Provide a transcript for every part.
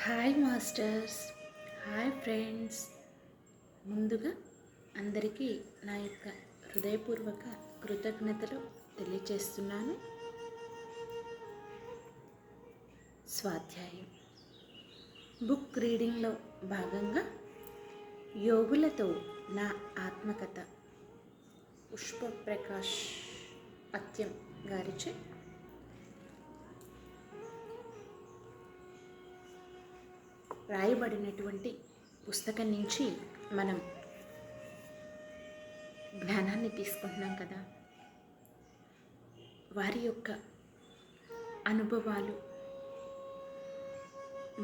Hi masters, hi friends. ముందుగా అందరికీ నా యొక్క హృదయపూర్వక కృతజ్ఞతలు తెలియచేస్తున్నాను. స్వాధ్యాయం బుక్ రీడింగ్లో భాగంగా యోగులతో నా ఆత్మకథ పుష్పప్రకాష్ పత్యం గారిచే రాయబడినటువంటి పుస్తకం నుంచి మనం జ్ఞానాన్ని తీసుకుంటున్నాం కదా. వారి యొక్క అనుభవాలు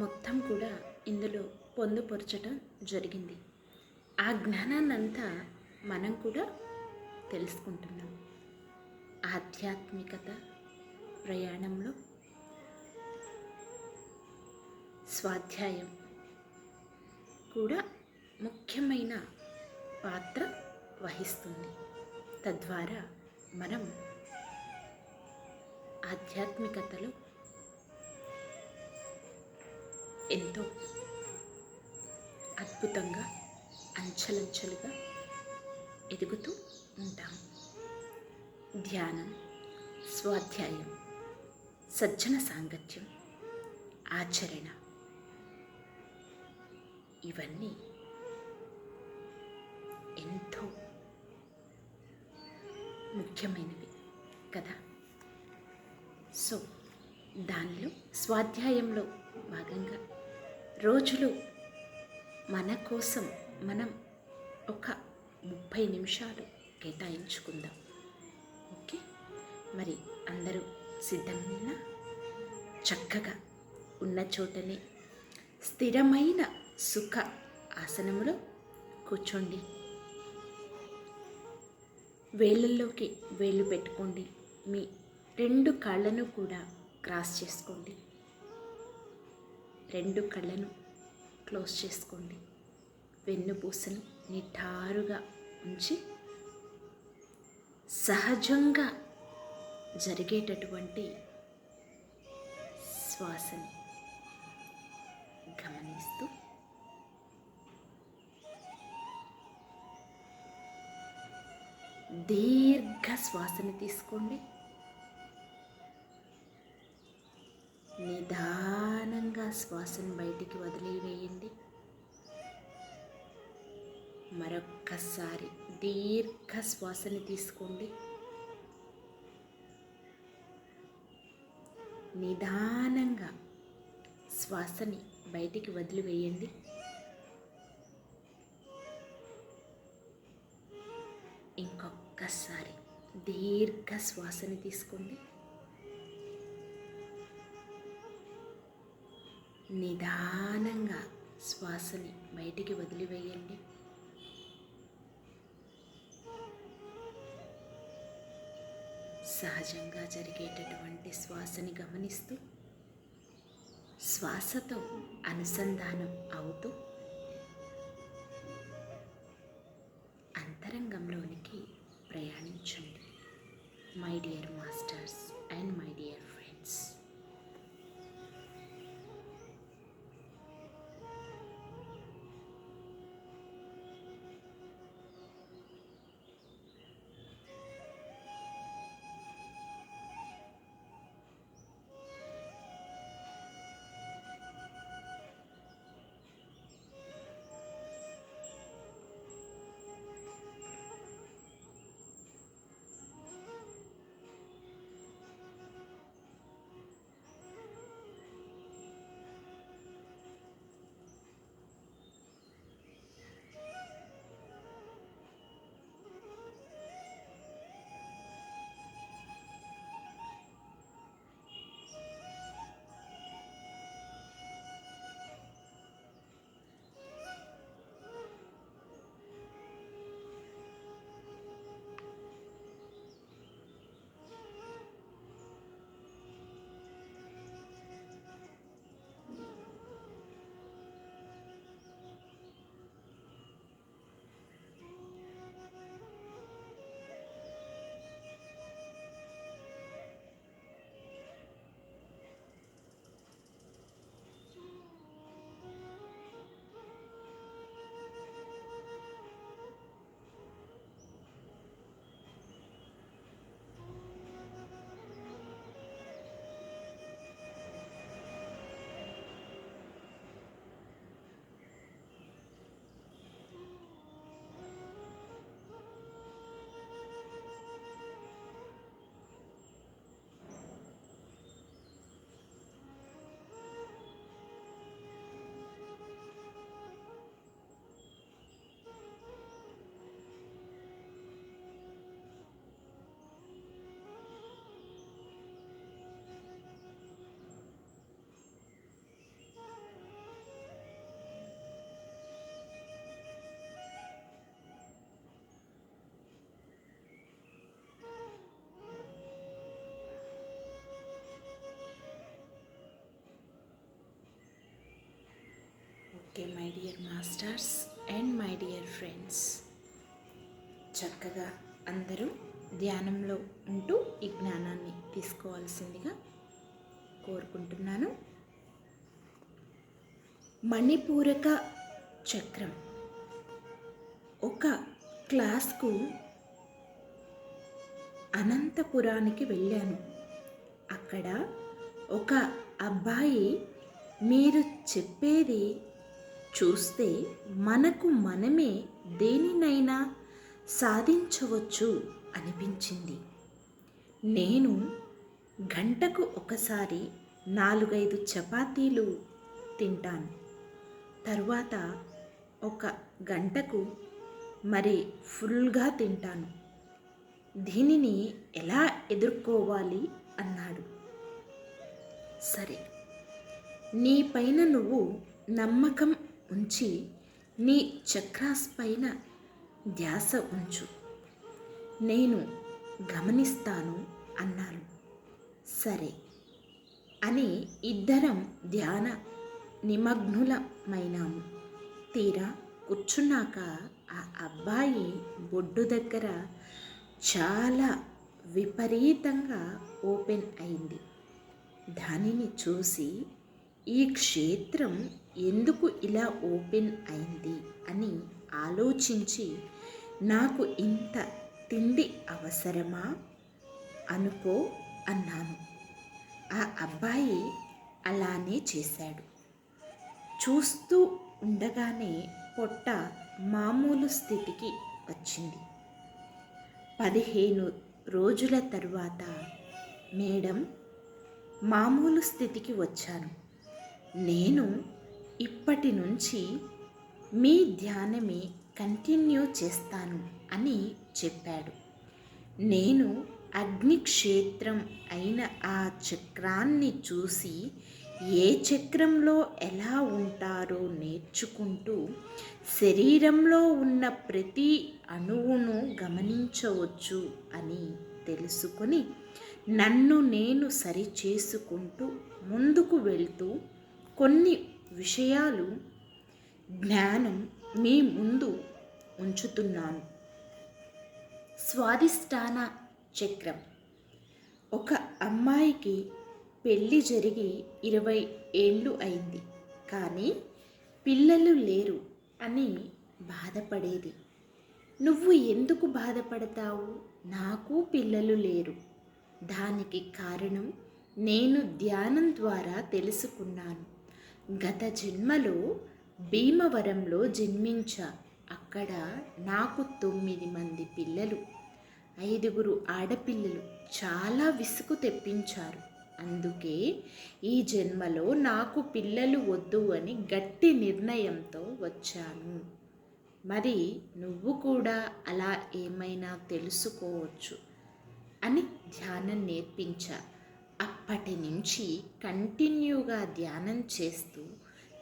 మొత్తం కూడా ఇందులో పొందుపరచడం జరిగింది. ఆ జ్ఞానాన్నంతా మనం కూడా తెలుసుకుంటున్నాం. ఆధ్యాత్మికత ప్రయాణంలో స్వాధ్యాయం కూడా ముఖ్యమైన పాత్ర వహిస్తుంది. తద్వారా మనం ఆధ్యాత్మికతలో ఎంతో అద్భుతంగా అంచెలంచెలుగా ఎదుగుతూ ఉంటాం. ధ్యానం, స్వాధ్యాయం, సజ్జన సాంగత్యం, ఆచరణ, ఇవన్నీ ఎంతో ముఖ్యమైనవి కదా. సో దానిలో స్వాధ్యాయంలో భాగంగా రోజులో మన కోసం మనం ఒక 30 నిమిషాలు కేటాయించుకుందాం. ఓకే, మరి అందరూ సిద్ధమైన చక్కగా ఉన్న చోటనే స్థిరమైన సుఖ ఆసనములో కూర్చోండి. వేళ్ళల్లోకి వేళ్ళు పెట్టుకోండి. మీ 2 కాళ్ళను కూడా క్రాస్ చేసుకోండి. 2 కళ్ళను క్లోజ్ చేసుకోండి. వెన్నుపూసను నిటారుగా ఉంచి సహజంగా జరిగేటటువంటి శ్వాసని గమనిస్తూ దీర్ఘ శ్వాసని తీసుకోండి. నిదానంగా శ్వాసను బయటికి వదిలివేయండి. మరొక్కసారి దీర్ఘ శ్వాసని తీసుకోండి. నిదానంగా శ్వాసని బయటికి వదిలివేయండి. ఇంకొక్కసారి దీర్ఘ శ్వాసని తీసుకోండి. నిదానంగా శ్వాసని బయటికి వదిలివేయండి. సహజంగా జరిగేటటువంటి శ్వాసని గమనిస్తూ శ్వాసతో అనుసంధానం అవుతూ అంతరంగంలోనికి ప్రయాణించండి. My dear masters and my dear friends. Masters and my dear friends, చక్కగా అందరూ ధ్యానంలో ఉంటూ ఈ జ్ఞానాన్ని తీసుకోవాల్సిందిగా కోరుకుంటున్నాను. మణిపూరక చక్రం. ఒక క్లాస్కు అనంతపురానికి వెళ్ళాను. అక్కడ ఒక అబ్బాయి, మీరు చెప్పేది చూస్తే మనకు మనమే దేనినైనా సాధించవచ్చు అనిపించింది. నేను గంటకు ఒకసారి 4-5 చపాతీలు తింటాను. తరువాత ఒక గంటకు మరి ఫుల్గా తింటాను. దీనిని ఎలా ఎదుర్కోవాలి అన్నాడు. సరే, నీ పైన నువ్వు నమ్మకం ఉంచి నీ చక్రాస్ పైన ధ్యాస ఉంచు, నేను గమనిస్తాను అన్నాను. సరే అని ఇద్దరం ధ్యాన నిమగ్నులమైనాము. తీరా కూర్చున్నాక ఆ అబ్బాయి బొడ్డు దగ్గర చాలా విపరీతంగా ఓపెన్ అయింది. దానిని చూసి ఈ క్షేత్రం ఎందుకు ఇలా ఓపెన్ అయింది అని ఆలోచించి, నాకు ఇంత తిండి అవసరమా అనుకో అన్నాను. ఆ అబ్బాయి అలానే చేశాడు. చూస్తూ ఉండగానే పొట్ట మామూలు స్థితికి వచ్చింది. 15 రోజుల తరువాత, మేడం, మామూలు స్థితికి వచ్చాను. నేను ఇప్పటి నుంచి మీ ధ్యానమే కంటిన్యూ చేస్తాను అని చెప్పాడు. నేను అగ్నిక్షేత్రం అయిన ఆ చక్రాన్ని చూసి ఏ చక్రంలో ఎలా ఉంటారో నేర్చుకుంటూ శరీరంలో ఉన్న ప్రతి అణువును గమనించవచ్చు అని తెలుసుకొని నన్ను నేను సరిచేసుకుంటూ ముందుకు వెళ్తూ కొన్ని విషయాలు జ్ఞానం మీ ముందు ఉంచుతున్నాను. స్వాదిష్టాన చక్రం. ఒక అమ్మాయికి పెళ్ళి జరిగి 20 ఏళ్ళు అయింది, కానీ పిల్లలు లేరు అని బాధపడేది. నువ్వు ఎందుకు బాధపడతావు? నాకు పిల్లలు లేరు. దానికి కారణం నేను ధ్యానం ద్వారా తెలుసుకున్నాను. గత జన్మలో భీమవరంలో జన్మించా. అక్కడ నాకు 9 మంది పిల్లలు, 5 ఆడపిల్లలు. చాలా విసుగు తెప్పించారు. అందుకే ఈ జన్మలో నాకు పిల్లలు వద్దు అని గట్టి నిర్ణయంతో వచ్చాను. మరి నువ్వు కూడా అలా ఏమైనా తెలుసుకోవచ్చు అని ధ్యానం నేర్పించా. అప్పటి నుంచి కంటిన్యూగా ధ్యానం చేస్తూ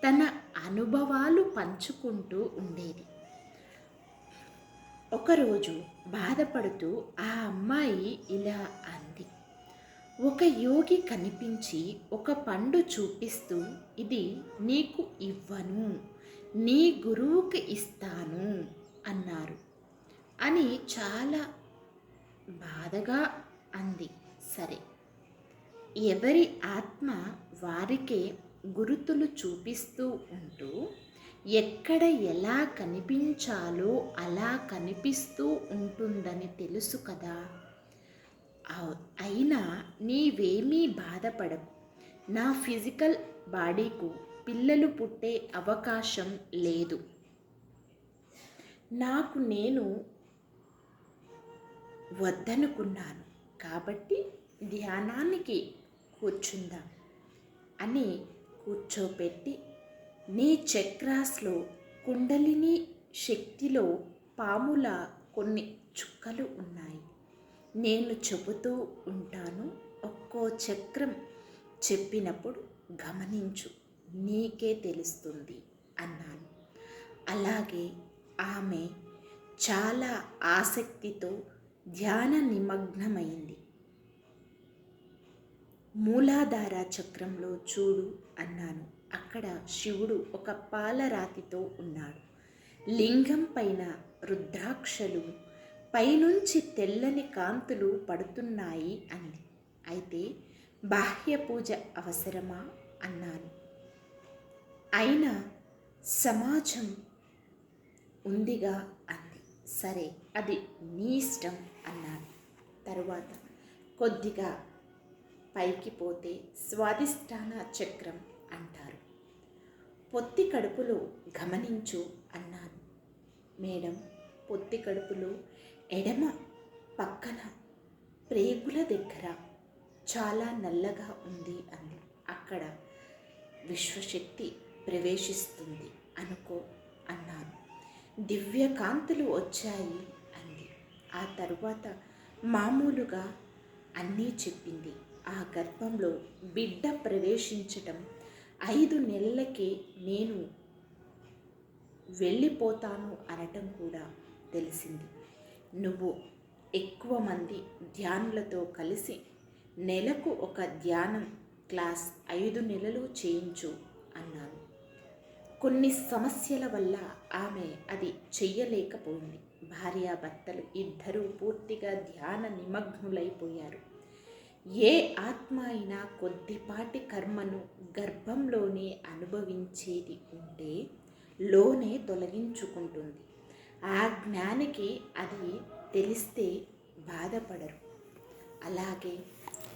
తన అనుభవాలు పంచుకుంటూ ఉండేది. ఒకరోజు బాధపడుతూ ఆ అమ్మాయి ఇలా అంది. ఒక యోగి కనిపించి ఒక పండు చూపిస్తూ, ఇది నీకు ఇవ్వను, నీ గురువుకి ఇస్తాను అన్నారు అని చాలా బాధగా అంది. సరే, ఎవరి ఆత్మ వారికే గురుతులు చూపిస్తూ ఉంటూ ఎక్కడ ఎలా కనిపించాలో అలా కనిపిస్తూ ఉంటుందని తెలుసు కదా. అయినా నీవేమీ బాధపడకు. నా ఫిజికల్ బాడీకు పిల్లలు పుట్టే అవకాశం లేదు. నాకు నేను వద్దనుకున్నాను, కాబట్టి ధ్యానానికి కూర్చుందాం అని కూర్చోపెట్టి, నీ చక్రాస్లో కుండలిని శక్తిలో పాముల కొన్ని చుక్కలు ఉన్నాయి. నేను చెబుతూ ఉంటాను, ఒక్కో చక్రం చెప్పినప్పుడు గమనించు, నీకే తెలుస్తుంది అన్నాను. అలాగే ఆమె చాలా ఆసక్తితో ధ్యాన నిమగ్నమైంది. మూలాధార చక్రంలో చూడు అన్నాను. అక్కడ శివుడు ఒక పాలరాతితో ఉన్నాడు. లింగం పైన రుద్రాక్షలు, పైనుంచి తెల్లని కాంతులు పడుతున్నాయి అంది. అయితే బాహ్య పూజ అవసరమా అన్నాను. అయినా సమాజం ఉందిగా అంది. సరే, అది నీ ఇష్టం అన్నాను. తరువాత కొద్దిగా పైకి పోతే స్వాదిష్టాన చక్రం అంటారు. పొత్తి కడుపులో గమనించు అన్నాను. మేడం, పొత్తి కడుపులో ఎడమ పక్కన ప్రేగుల దగ్గర చాలా నల్లగా ఉంది అంది. అక్కడ విశ్వశక్తి ప్రవేశిస్తుంది అనుకో అన్నాను. దివ్యకాంతులు వచ్చాయి అంది. ఆ తరువాత మామూలుగా అన్నీ చెప్పింది. ఆ గర్భంలో బిడ్డ ప్రవేశించటం 5 నెలలకే నేను వెళ్ళిపోతాను అనటం కూడా తెలిసింది. నువ్వు ఎక్కువ మంది ధ్యానులతో కలిసి నెలకు ఒక ధ్యానం క్లాస్ 5 నెలలు చేయించు అన్నాను. కొన్ని సమస్యల వల్ల ఆమె అది చెయ్యలేకపోయింది. భార్యాభర్తలు ఇద్దరూ పూర్తిగా ధ్యాన నిమగ్నులైపోయారు. ఏ ఆత్మ అయినా కొద్దిపాటి కర్మను గర్భంలోనే అనుభవించేది ఉంటే లోనే తొలగించుకుంటుంది. ఆ జ్ఞానికి అది తెలిస్తే బాధపడరు. అలాగే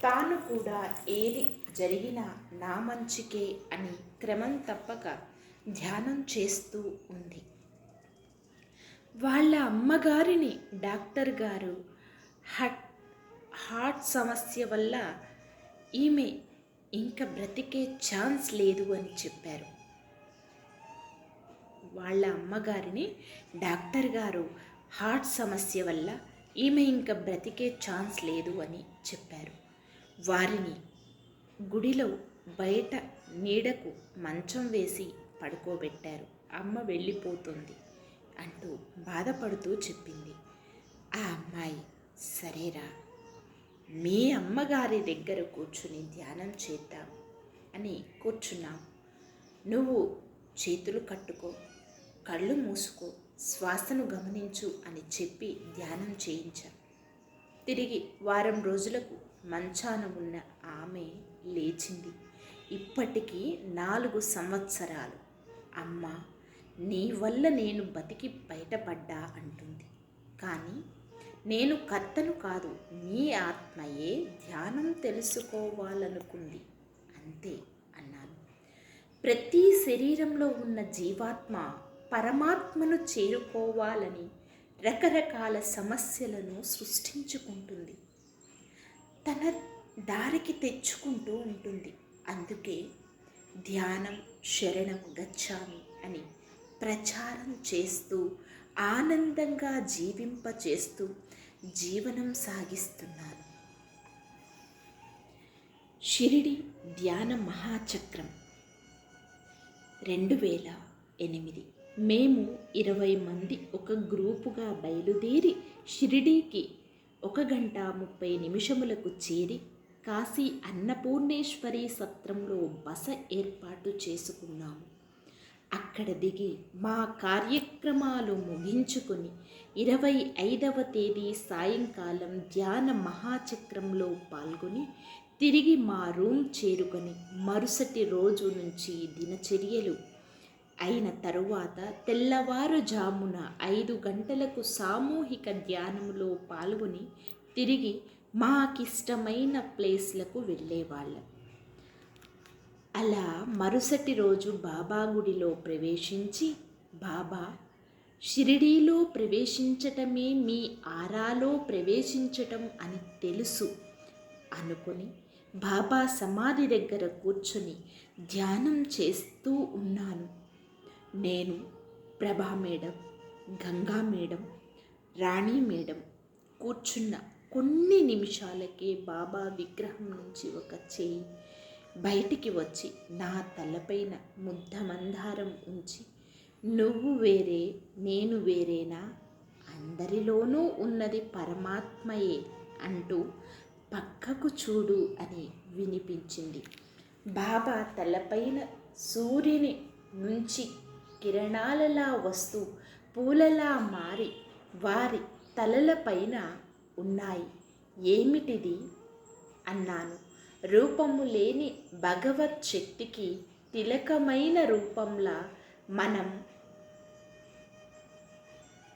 తాను కూడా ఏది జరిగినా నా మంచికే అని క్రమం తప్పక ధ్యానం చేస్తూ ఉంది. వాళ్ళ అమ్మగారిని డాక్టర్ గారు హార్ట్ సమస్య వల్ల ఈమె ఇంకా బ్రతికే ఛాన్స్ లేదు అని చెప్పారు. వాళ్ళ అమ్మగారిని డాక్టర్ గారు హార్ట్ సమస్య వల్ల ఈమె ఇంకా బ్రతికే ఛాన్స్ లేదు అని చెప్పారు. వారిని గుడిలో బయట నీడకు మంచం వేసి పడుకోబెట్టారు. అమ్మ వెళ్ళిపోతుంది అంటూ బాధపడుతూ చెప్పింది. ఆ అమ్మాయి, సరేరా, మీ అమ్మగారి దగ్గర కూర్చుని ధ్యానం చేద్దాం అని కూర్చున్నాం. నువ్వు చేతులు కట్టుకో, కళ్ళు మూసుకో, శ్వాసను గమనించు అని చెప్పి ధ్యానం చేయించాం. తిరిగి వారం రోజులకు మంచాన ఉన్న ఆమె లేచింది. ఇప్పటికీ 4 సంవత్సరాలు. అమ్మ, నీ వల్ల నేను బతికి బయటపడ్డా అంటుంది. కానీ నేను కర్తను కాదు, నీ ఆత్మయే ధ్యానం తెలుసుకోవాలనుకుంది అంతే అన్నాను. ప్రతి శరీరంలో ఉన్న జీవాత్మ పరమాత్మను చేరుకోవాలని రకరకాల సమస్యలను సృష్టించుకుంటుంది, తన దారికి తెచ్చుకుంటూ ఉంటుంది. అందుకే ధ్యానం శరణం గచ్చామి అని ప్రచారం చేస్తూ ఆనందంగా జీవింపచేస్తూ జీవనం సాగిస్తున్నాను. షిరిడి ధ్యాన మహాచక్రం 2008. మేము 20 మంది ఒక గ్రూపుగా బయలుదేరి షిరిడీకి 1 గంట 30 నిమిషములకు చేరి కాశీ అన్నపూర్ణేశ్వరి సత్రంలో బస ఏర్పాటు చేసుకున్నాము. అక్కడ దిగి మా కార్యక్రమాలు ముగించుకొని 25వ తేదీ సాయంకాలం ధ్యాన మహాచక్రంలో పాల్గొని తిరిగి మా రూమ్ చేరుకొని మరుసటి రోజు నుంచి దినచర్యలు అయిన తరువాత తెల్లవారుజామున 5 గంటలకు సామూహిక ధ్యానంలో పాల్గొని తిరిగి మాకిష్టమైన ప్లేస్లకు వెళ్ళేవాళ్ళం. అలా మరుసటి రోజు బాబా గుడిలో ప్రవేశించి, బాబా, షిరిడీలో ప్రవేశించటమే మీ ఆరాలో ప్రవేశించటం అని తెలుసు అనుకొని బాబా సమాధి దగ్గర కూర్చొని ధ్యానం చేస్తూ ఉన్నాను. నేను, ప్రభా మేడం, గంగా మేడం, రాణి మేడం కూర్చున్న కొన్ని నిమిషాలకే బాబా విగ్రహం నుంచి ఒక చేయి బయటికి వచ్చి నా తలపైన ముద్ద మందారం ఉంచి, నువ్వు వేరే నేను వేరేనా, అందరిలోనూ ఉన్నది పరమాత్మయే అంటూ పక్కకు చూడు అని వినిపించింది. బాబా తలపైన సూర్యుని నుంచి కిరణాలలా వస్తూ పూలలా మారి వారి తలలపైన ఉన్నాయి. ఏమిటిది అన్నాను. రూపము లేని భగవత్ శక్తికి తిలకమైన రూపంలా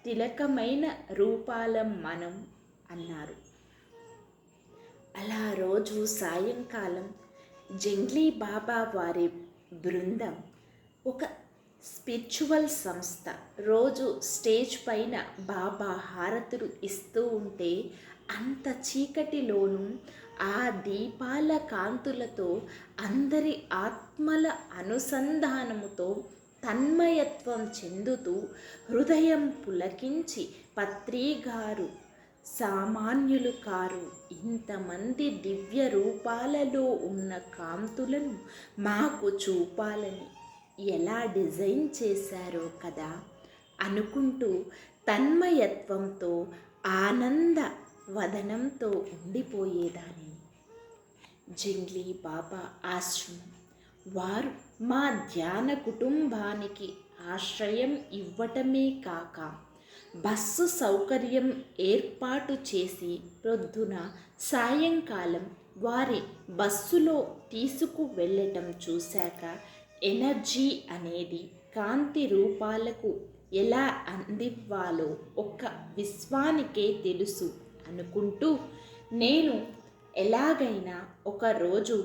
తిలకమైన రూపాలం మనం అన్నారు. అలా రోజు సాయంకాలం జంగ్లీ బాబా వారి బృందం, ఒక స్పిరిచువల్ సంస్థ, రోజు స్టేజ్ పైన బాబా హారతులు ఇస్తూ ఉంటే అంత చీకటిలోనూ ఆ దీపాల కాంతులతో అందరి ఆత్మల అనుసంధానముతో తన్మయత్వం చెందుతూ హృదయం పులకించి, పత్రిగారు సామాన్యులు కారు, ఇంతమంది దివ్య రూపాలలో ఉన్న కాంతులను మాకు చూపాలని ఎలా డిజైన్ చేశారో కదా అనుకుంటూ తన్మయత్వంతో ఆనంద వదనంతో ఉండిపోయేదాన్ని. జంగ్లీ బాబా ఆశ్రమం వారు మా ధ్యాన కుటుంబానికి ఆశ్రయం ఇవ్వటమే కాక బస్సు సౌకర్యం ఏర్పాటు చేసి ప్రొద్దున సాయంకాలం వారి బస్సులో తీసుకు వెళ్ళటం చూశాక ఎనర్జీ అనేది కాంతి రూపాలకు ఎలా అందివ్వాలో ఒక్క విశ్వానికే తెలుసు అనుకుంటూ నేను ఎలాగైనా ఒకరోజు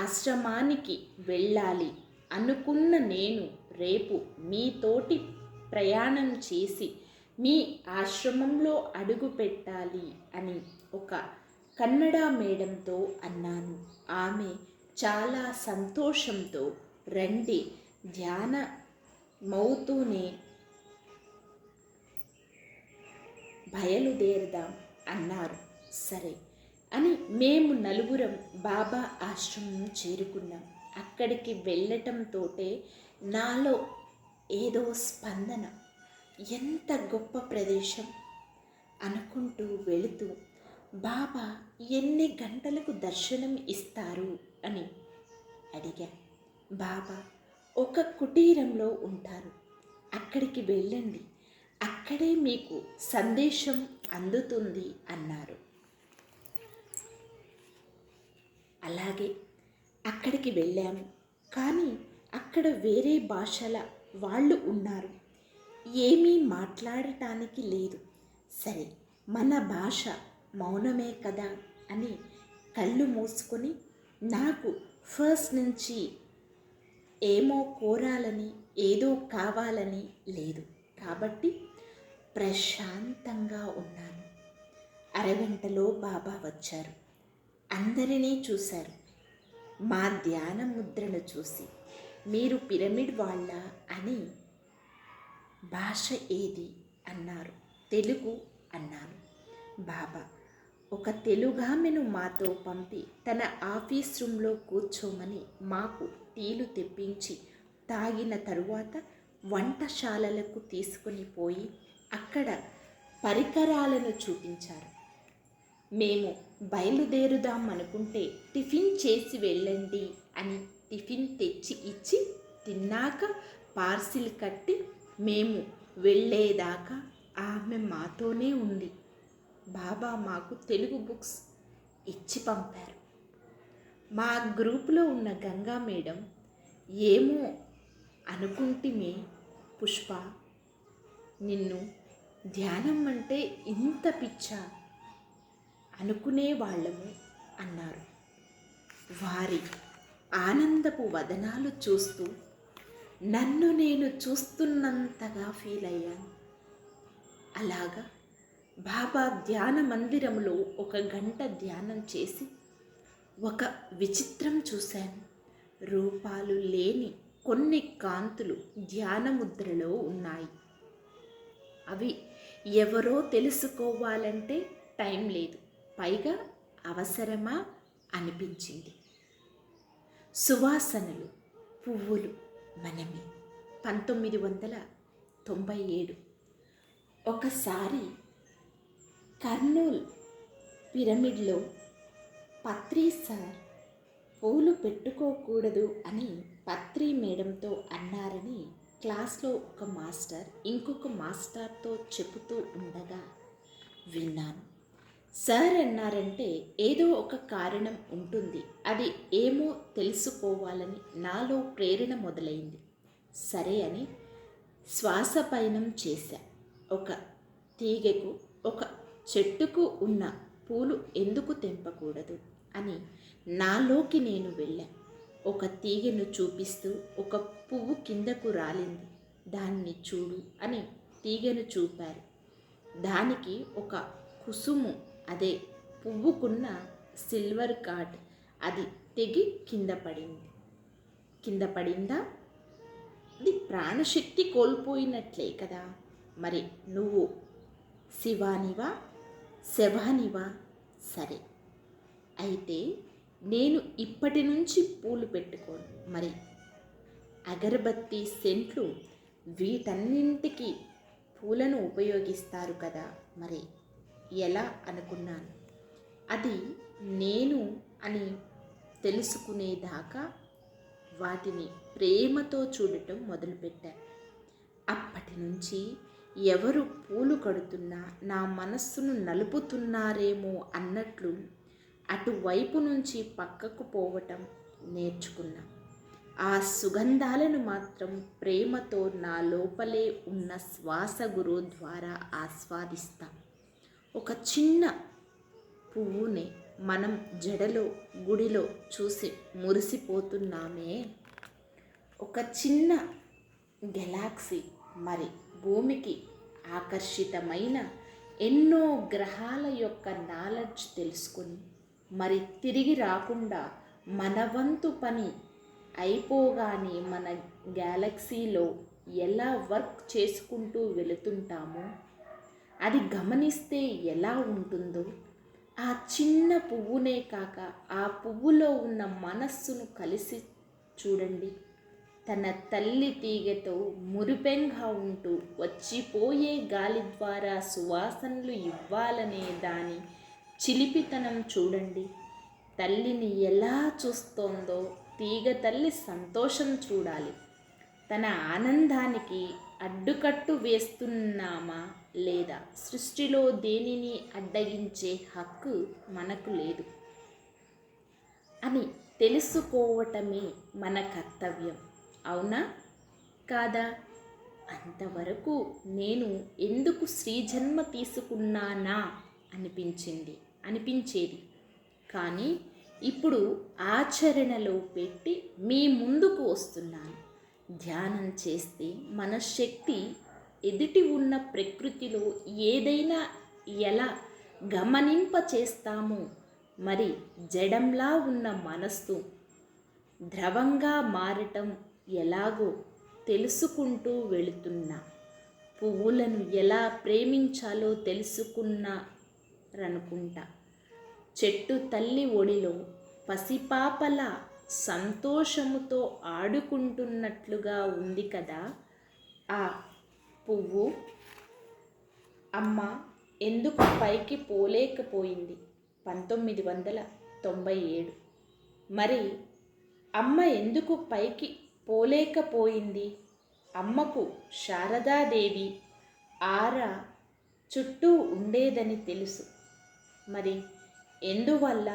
ఆశ్రమానికి వెళ్ళాలి అనుకున్న నేను రేపు మీతోటి ప్రయాణం చేసి మీ ఆశ్రమంలో అడుగు పెట్టాలి అని ఒక కన్నడ మేడంతో అన్నాను. ఆమె చాలా సంతోషంతో రండి ధ్యానమవుతూనే బయలుదేరదాం అన్నారు. సరే అని మేము నలుగురం బాబా ఆశ్రమం చేరుకున్నాం. అక్కడికి వెళ్ళటంతోటే నాలో ఏదో స్పందన, ఎంత గొప్ప ప్రదేశం అనుకుంటూ వెళుతూ బాబా ఎన్ని గంటలకు దర్శనం ఇస్తారు అని అడిగా. బాబా ఒక కుటీరంలో ఉంటారు, అక్కడికి వెళ్ళండి, అక్కడే మీకు సందేశం అందుతుంది అన్నారు. అలాగే అక్కడికి వెళ్ళాము. కానీ అక్కడ వేరే భాషల వాళ్ళు ఉన్నారు, ఏమీ మాట్లాడటానికి లేదు. సరే మన భాష మౌనమే కదా అని కళ్ళు మూసుకొని, నాకు ఫస్ట్ నుంచి ఏమో కోరాలని, ఏదో కావాలని లేదు కాబట్టి ప్రశాంతంగా ఉన్నాను. అరగంటలో బాబా వచ్చారు. అందరినీ చూశారు. మా ధ్యాన ముద్రను చూసి మీరు పిరమిడ్ వాళ్ళ అని, భాష ఏది అన్నారు. తెలుగు అన్నాను. బాబా ఒక తెలుగామెను మాతో పంపి తన ఆఫీస్ రూమ్లో కూర్చోమని మాకు టీలు తెప్పించి తాగిన తరువాత వంటశాలలకు తీసుకొని పోయి అక్కడ పరికరాలను చూపించారు. మేము బయలుదేరుదాం అనుకుంటే టిఫిన్ చేసి వెళ్ళండి అని టిఫిన్ తెచ్చి ఇచ్చి, తిన్నాక పార్సిల్ కట్టి మేము వెళ్ళేదాకా ఆమె మాతోనే ఉంది. బాబా మాకు తెలుగు బుక్స్ ఇచ్చి పంపారు. మా గ్రూపులో ఉన్న గంగా మేడం, ఏమో అనుకుంటిమే పుష్ప, నిన్ను ధ్యానం అంటే ఇంత పిచ్చా అనుకునేవాళ్ళము అన్నారు. వారి ఆనందపు వదనాలు చూస్తూ నన్ను నేను చూస్తున్నంతగా ఫీల్ అయ్యాను. అలాగా బాబా ధ్యాన మందిరంలో 1 గంట ధ్యానం చేసి ఒక విచిత్రం చూశాను. రూపాలు లేని కొన్ని కాంతులు ధ్యాన ముద్రలో ఉన్నాయి. అవి ఎవరో తెలుసుకోవాలంటే టైం లేదు, పైగా అవసరమా అనిపించింది. సువాసనలు, పువ్వులు మనమే. 1997. ఒకసారి కర్నూల్ పిరమిడ్లో పత్రి సార్ పూలు పెట్టుకోకూడదు అని పత్రి మేడంతో అన్నారని క్లాస్లో ఒక మాస్టర్ ఇంకొక మాస్టర్తో చెబుతూ ఉండగా విన్నాను. సార్ అన్నారంటే ఏదో ఒక కారణం ఉంటుంది, అది ఏమో తెలుసుకోవాలని నాలో ప్రేరణ మొదలైంది. సరే అని శ్వాస పయనం చేశా. ఒక తీగకు, ఒక చెట్టుకు ఉన్న పూలు ఎందుకు తెంపకూడదు అని నాలోకి నేను వెళ్ళా. ఒక తీగను చూపిస్తూ ఒక పువ్వు కిందకు రాలింది, దాన్ని చూడు అని తీగను చూపారు. దానికి ఒక కుసుము, అదే పువ్వుకున్న సిల్వర్ కార్డ్, అది తెగి కింద పడిందా? అది ప్రాణశక్తి కోల్పోయినట్లే కదా. మరి నువ్వు శివానివా శవానివా? సరే, అయితే నేను ఇప్పటి నుంచి పూలు పెట్టుకోను. మరి అగరబత్తి, సెంట్లు, వీటన్నింటికి పూలను ఉపయోగిస్తారు కదా, మరి ఎలా అనుకున్నాను. అది నేను అని తెలుసుకునేదాకా వాటిని ప్రేమతో చూడటం మొదలుపెట్టాను. అప్పటి నుంచి ఎవరు పూలు కడుతున్నా నా మనస్సును నలుపుతున్నారేమో అన్నట్లు అటువైపు నుంచి పక్కకు పోవటం నేర్చుకున్నా. ఆ సుగంధాలను మాత్రం ప్రేమతో నా లోపలే ఉన్న శ్వాస గురు ద్వారా ఆస్వాదిస్తా. ఒక చిన్న పువ్వునే మనం జడలో, గుడిలో చూసి మురిసిపోతున్నామే. ఒక చిన్న గెలాక్సీ మరి భూమికి ఆకర్షితమైన ఎన్నో గ్రహాల యొక్క నాలెడ్జ్ తెలుసుకొని మరి తిరిగి రాకుండా మన వంతు పని అయిపోగానే మన గ్యాలక్సీలో ఎలా వర్క్ చేసుకుంటూ వెళుతుంటామో అది గమనిస్తే ఎలా ఉంటుందో, ఆ చిన్న పువ్వునే కాక ఆ పువ్వులో ఉన్న మనస్సును కలిసి చూడండి. తన తల్లి తీగతో మురిపెంగా ఉంటూ వచ్చిపోయే గాలి ద్వారా సువాసనలు ఇవ్వాలనే దాని చిలిపితనం చూడండి. తల్లిని ఎలా చూస్తోందో తీగ తల్లి సంతోషం చూడాలి. తన ఆనందానికి అడ్డుకట్టు వేస్తున్నామా లేదా? సృష్టిలో దేనిని అడ్డగించే హక్కు మనకు లేదు అని తెలుసుకోవటమే మన కర్తవ్యం. అవునా కాదా? అంతవరకు నేను ఎందుకు శ్రీజన్మ తీసుకున్నానా అనిపించేది. కానీ ఇప్పుడు ఆచరణలో పెట్టి మీ ముందుకు వస్తున్నాను. ధ్యానం చేస్తే మన శక్తి ఎదుటి ఉన్న ప్రకృతిలో ఏదైనా ఎలా గమనింప చేస్తామో, మరి జడంలా ఉన్న మనస్సు ద్రవంగా మారటం ఎలాగో తెలుసుకుంటూ వెళుతున్నా. పువ్వులను ఎలా ప్రేమించాలో తెలుసుకున్నారనుకుంటా. చెట్టు తల్లి ఒడిలో పసిపాపల సంతోషముతో ఆడుకుంటున్నట్లుగా ఉంది కదా ఆ పువ్వు. అమ్మ ఎందుకు పైకి పోలేకపోయింది? 1997. మరి అమ్మ ఎందుకు పైకి పోలేకపోయింది? అమ్మకు శారదాదేవి ఆరా చుట్టూ ఉండేదని తెలుసు. మరి ఎందువల్ల?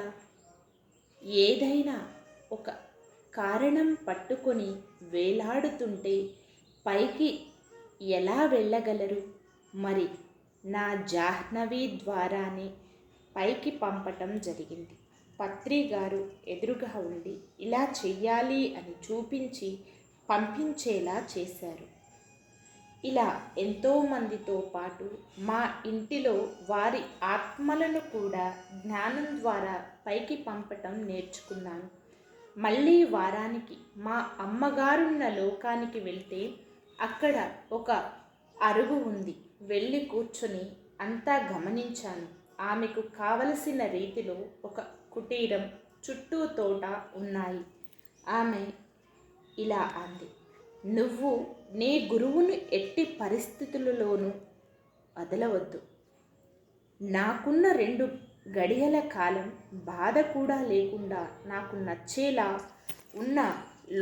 ఏదైనా ఒక కారణం పట్టుకొని వేలాడుతుంటే పైకి ఎలా వెళ్ళగలరు? మరి నా జాహ్నవి ద్వారానే పైకి పంపటం జరిగింది. పత్రి గారు ఎదురుగా ఉండి ఇలా చెయ్యాలి అని చూపించి పంపించేలా చేశారు. ఇలా ఎంతోమందితో పాటు మా ఇంటిలో వారి ఆత్మలను కూడా జ్ఞానం ద్వారా పైకి పంపటం నేర్చుకున్నాను. మళ్ళీ వారానికి మా అమ్మగారున్న లోకానికి వెళ్తే అక్కడ ఒక అరుగు ఉంది. వెళ్ళి కూర్చొని అంతా గమనించాను. ఆమెకు కావలసిన రీతిలో ఒక కుటీరం, చుట్టూ తోట ఉన్నాయి. ఆమె ఇలా అంది, నువ్వు నీ గురువును ఎట్టి పరిస్థితులలోనూ వదలవద్దు. నాకున్న 2 గడియల కాలం బాధ కూడా లేకుండా నాకు నచ్చేలా ఉన్న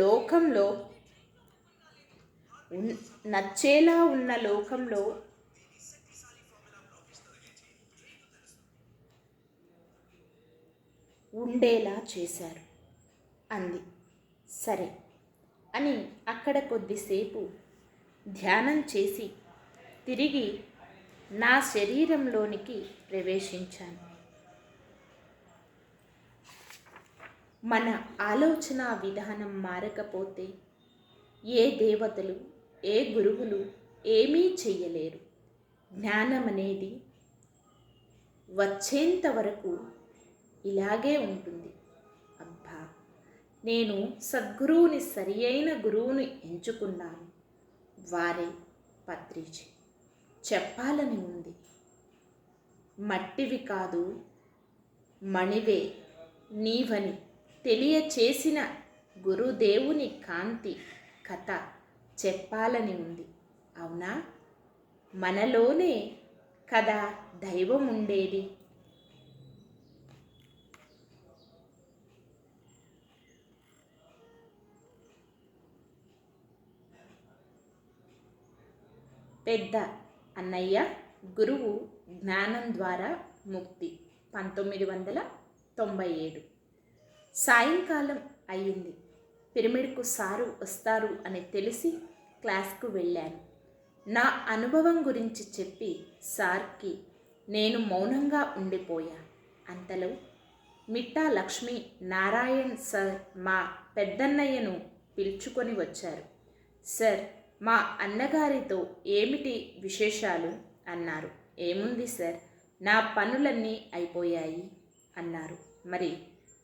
లోకంలో నచ్చేలా ఉన్న లోకంలో ఉండేలా చేశారు అంది. సరే అని అక్కడ కొద్దిసేపు ధ్యానం చేసి తిరిగి నా శరీరంలోనికి ప్రవేశించాను. మన ఆలోచన విధానం మారకపోతే ఏ దేవతలు ఏ గురువులు ఏమీ చెయ్యలేరు. జ్ఞానం అనేది వచ్చేంత వరకు ఇలాగే ఉంటుంది. అబ్బా, నేను సద్గురువుని సరి అయిన గురువుని ఎంచుకున్నాను. వారే పత్రిజీ. చెప్పాలని ఉంది. మట్టివి కాదు మణివే నీవని తెలియచేసిన గురుదేవుని కాంతి కథ చెప్పాలని ఉంది. అవునా? మనలోనే కదా దైవం ఉండేది. పెద్ద అన్నయ్య గురువు జ్ఞానం ద్వారా ముక్తి 1997. సాయంకాలం అయ్యింది. పిరమిడ్కు సారు వస్తారు అని తెలిసి క్లాస్కు వెళ్ళాను. నా అనుభవం గురించి చెప్పి సార్కి నేను మౌనంగా ఉండిపోయా. అంతలో మిట్టా లక్ష్మీ నారాయణ్ సార్ మా పెద్దన్నయ్యను పిలుచుకొని వచ్చారు. సార్, మా అన్నగారితో ఏమిటి విశేషాలు అన్నారు. ఏముంది సార్, నా పనులన్నీ అయిపోయాయి అన్నారు. మరి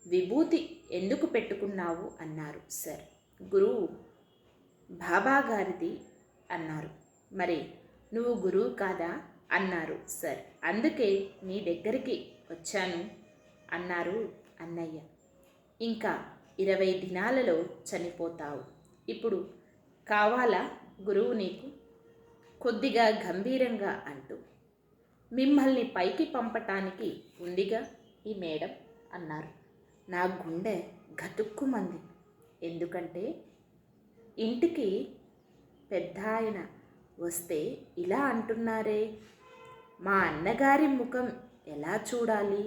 విభూతి ఎందుకు పెట్టుకున్నావు అన్నారు. సార్, గురువు బాబా గారిది అన్నారు. మరి నువ్వు గురువు కాదా అన్నారు. సార్, అందుకే మీ దగ్గరికి వచ్చాను అన్నారు అన్నయ్య. ఇంకా 20 దినాలలో చనిపోతావు. ఇప్పుడు కావాలా గురువు నీకు? కొద్దిగా గంభీరంగా అంటూ, మిమ్మల్ని పైకి పంపటానికి ఉందిగా ఈ మేడం అన్నారు. నా గుండె గతుక్కుమంది. ఎందుకంటే ఇంటికి పెద్ద ఆయన వస్తే ఇలా అంటున్నారే, మా అన్నగారి ముఖం ఎలా చూడాలి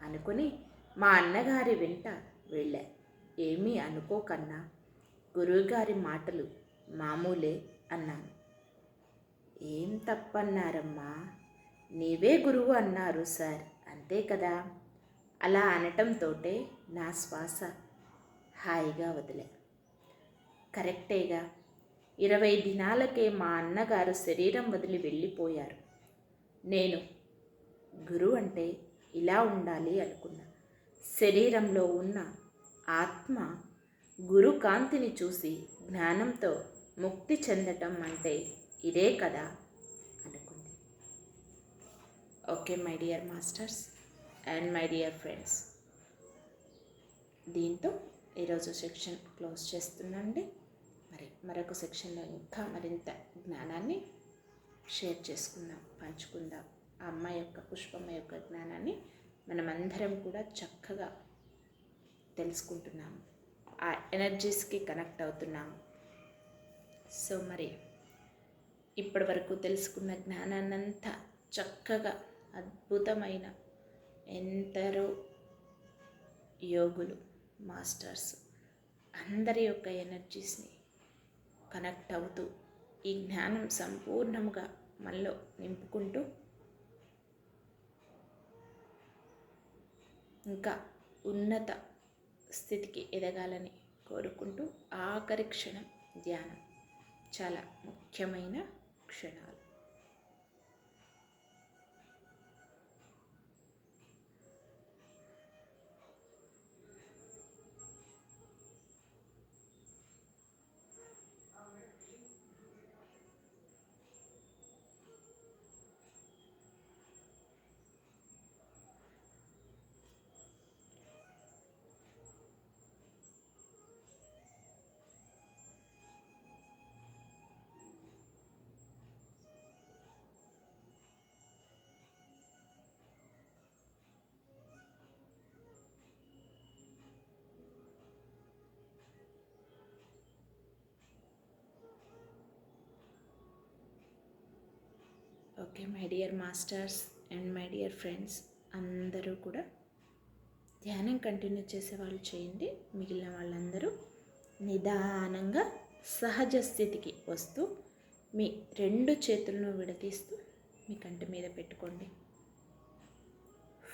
అనుకుని మా అన్నగారి వెంట వెళ్ళా. ఏమీ అనుకోకన్నా గురువుగారి మాటలు మామూలే అన్నాను. ఏం తప్పన్నారమ్మా, నీవే గురువు అన్నారు సార్, అంతే కదా. అలా అనటంతోటే నా శ్వాస హాయిగా వదిలే. కరెక్టేగా, 20 దినాలకే మా అన్నగారు శరీరం వదిలి వెళ్ళిపోయారు. నేను గురువు అంటే ఇలా ఉండాలి అనుకున్నా. శరీరంలో ఉన్న ఆత్మ గురు కాంతిని చూసి జ్ఞానంతో ముక్తి చెందటం అంటే ఇదే కదా అనుకుంది. Okay my dear masters and my dear friends, దీంతో ఈరోజు సెక్షన్ క్లోజ్ చేస్తున్నాండి. మరొక సెక్షన్లో ఇంకా మరింత జ్ఞానాన్ని షేర్ చేసుకుందాం, పంచుకుందాం. ఆ అమ్మాయి యొక్క పుష్పమ్మ యొక్క జ్ఞానాన్ని మనమందరం కూడా చక్కగా తెలుసుకుంటున్నాము, ఆ ఎనర్జీస్కి కనెక్ట్ అవుతున్నాము. సో మరి ఇప్పటి వరకు తెలుసుకున్న జ్ఞానాన్నంతా చక్కగా అద్భుతమైన ఎందరో యోగులు, మాస్టర్స్ అందరి యొక్క ఎనర్జీస్ని కనెక్ట్ అవుతూ ఈ జ్ఞానం సంపూర్ణంగా మనలో నింపుకుంటూ ఇంకా ఉన్నత స్థితికి ఎదగాలని కోరుకుంటూ ఆఖరి క్షణం ధ్యానం, చాలా ముఖ్యమైన క్షణాలు. Okay my dear masters and my dear friends, అందరూ కూడా ధ్యానం కంటిన్యూ చేసే వాళ్ళు చేయండి. మిగిలిన వాళ్ళందరూ నిదానంగా సహజ స్థితికి వస్తూ మీ 2 చేతులను విడదీస్తూ మీ కంటి మీద పెట్టుకోండి.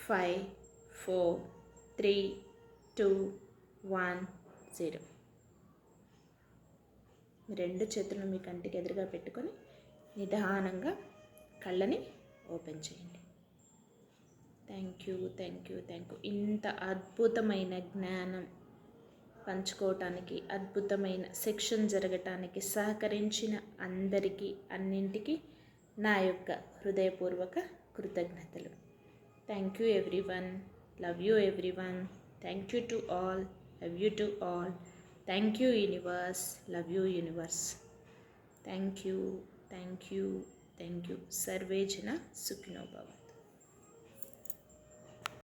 5, 4, 3, 2, 1, 0. మీ 2 చేతులను మీ కంటికి ఎదురుగా పెట్టుకొని నిదానంగా కళ్ళని ఓపెన్ చేయండి. Thank you. ఇంత అద్భుతమైన జ్ఞానం పంచుకోవటానికి, అద్భుతమైన సెక్షన్ జరగటానికి సహకరించిన అందరికీ, అన్నింటికీ నా యొక్క హృదయపూర్వక కృతజ్ఞతలు. Thank you everyone. Love you everyone. Thank you to all. Love you to all. Thank you universe. Love you universe. Thank you. Survey జన సుఖినో భవంతు.